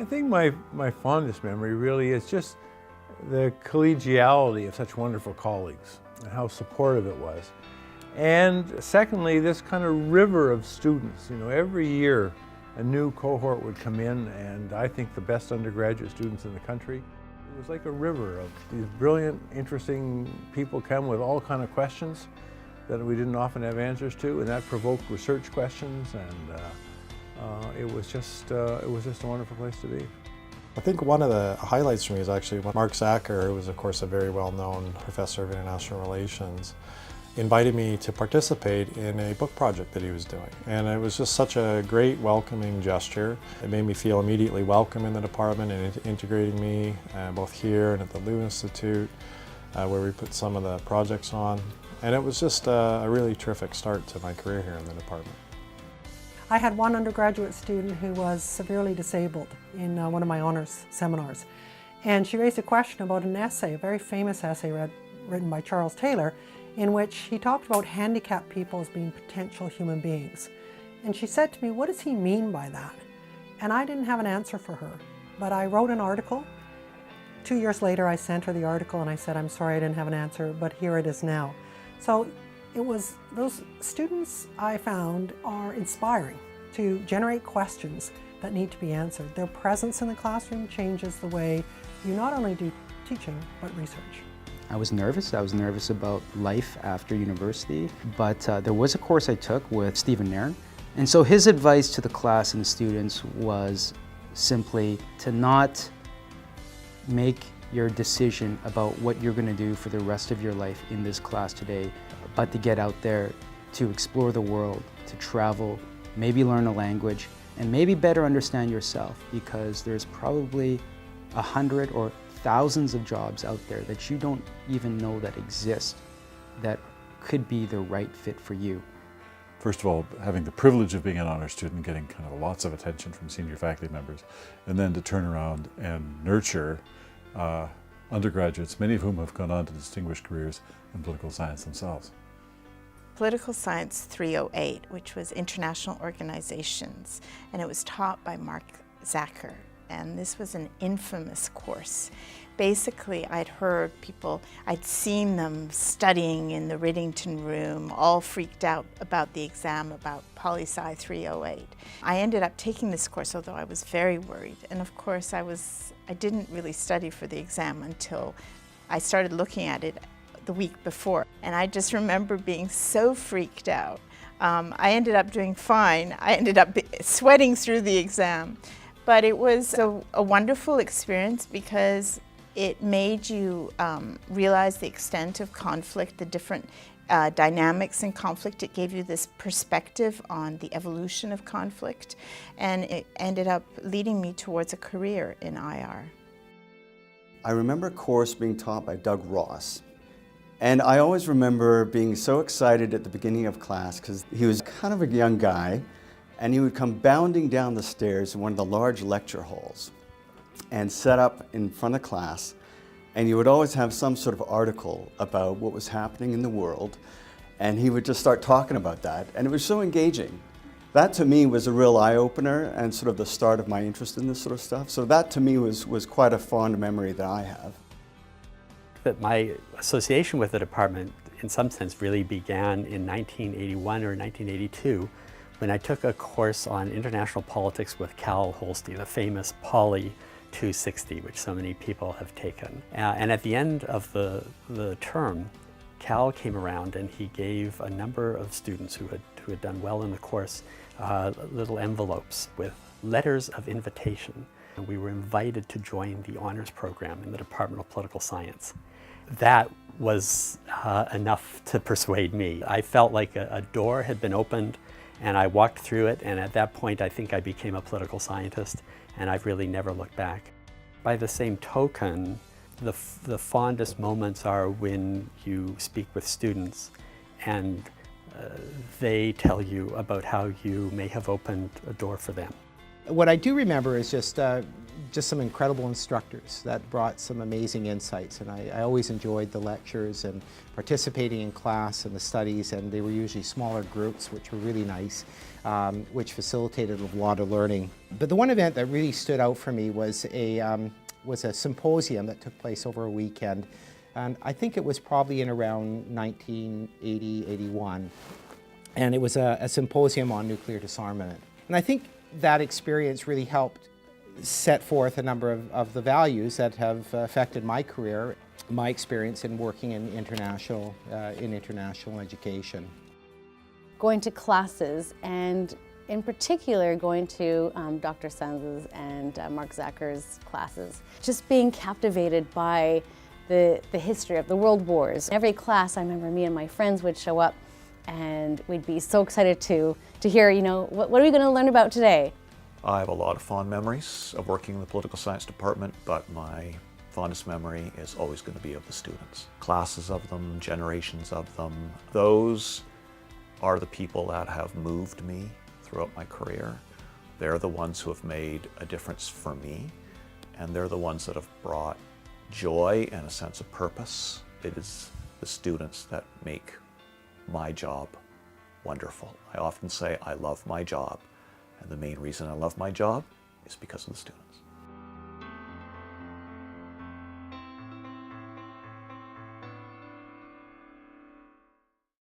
I think my fondest memory really is just the collegiality of such wonderful colleagues and how supportive it was. And secondly, this kind of river of students. You know, every year a new cohort would come in, and I think the best undergraduate students in the country. It was like a river of these brilliant, interesting people come with all kind of questions that we didn't often have answers to, and that provoked research questions, and it was just a wonderful place to be. I think one of the highlights for me is actually when Mark Zacher, who was of course a very well-known professor of international relations, invited me to participate in a book project that he was doing. And it was just such a great welcoming gesture. It made me feel immediately welcome in the department and integrating me both here and at the Lew Institute, where we put some of the projects on. And it was just a really terrific start to my career here in the department. I had one undergraduate student who was severely disabled in one of my honors seminars. And she raised a question about an essay, a very famous essay written by Charles Taylor, in which he talked about handicapped people as being potential human beings. And she said to me, "What does he mean by that?" And I didn't have an answer for her, but I wrote an article. 2 years later, I sent her the article and I said, "I'm sorry I didn't have an answer, but here it is now." So it was, those students I found are inspiring to generate questions that need to be answered. Their presence in the classroom changes the way you not only do teaching, but research. I was nervous. I was nervous about life after university, but there was a course I took with Stephen Nairn. And so his advice to the class and the students was simply to not make your decision about what you're going to do for the rest of your life in this class today, but to get out there, to explore the world, to travel, maybe learn a language, and maybe better understand yourself, because there's probably 100 or thousands of jobs out there that you don't even know that exist that could be the right fit for you. First of all, having the privilege of being an honor student, getting kind of lots of attention from senior faculty members, and then to turn around and nurture undergraduates, many of whom have gone on to distinguished careers in political science themselves. Political Science 308, which was International Organizations, and it was taught by Mark Zacher. And this was an infamous course. Basically, I'd heard people, I'd seen them studying in the Riddington room, all freaked out about the exam, about Poli-Sci 308. I ended up taking this course, although I was very worried. And of course, I didn't really study for the exam until I started looking at it the week before. And I just remember being so freaked out. I ended up doing fine. I ended up sweating through the exam. But it was a wonderful experience because it made you realize the extent of conflict, the different dynamics in conflict. It gave you this perspective on the evolution of conflict, and it ended up leading me towards a career in IR. I remember a course being taught by Doug Ross. And I always remember being so excited at the beginning of class because he was kind of a young guy. And he would come bounding down the stairs in one of the large lecture halls and set up in front of class. And he would always have some sort of article about what was happening in the world. And he would just start talking about that. And it was so engaging. That to me was a real eye-opener and sort of the start of my interest in this sort of stuff. So that to me was quite a fond memory that I have. But my association with the department in some sense really began in 1981 or 1982. When I took a course on international politics with Cal Holstein, the famous Poly 260, which so many people have taken. And at the end of the term, Cal came around and he gave a number of students who had done well in the course little envelopes with letters of invitation. And we were invited to join the honors program in the Department of Political Science. That was enough to persuade me. I felt like a door had been opened, and I walked through it, and at that point I think I became a political scientist, and I've really never looked back. By the same token, the fondest moments are when you speak with students and they tell you about how you may have opened a door for them. What I do remember is just some incredible instructors that brought some amazing insights, and I always enjoyed the lectures and participating in class and the studies, and they were usually smaller groups, which were really nice, which facilitated a lot of learning. But the one event that really stood out for me was a symposium that took place over a weekend, and I think it was probably in around 1980-81, and it was a symposium on nuclear disarmament. And I think that experience really helped set forth a number of the values that have affected my career, my experience in working in international education. Going to classes, and in particular going to Dr. Sanz's and Mark Zacker's classes. Just being captivated by the history of the world wars. Every class, I remember me and my friends would show up and we'd be so excited to hear, you know, what are we going to learn about today? I have a lot of fond memories of working in the political science department, but my fondest memory is always going to be of the students. Classes of them, generations of them. Those are the people that have moved me throughout my career. They're the ones who have made a difference for me, and they're the ones that have brought joy and a sense of purpose. It is the students that make my job wonderful. I often say I love my job, and the main reason I love my job is because of the students.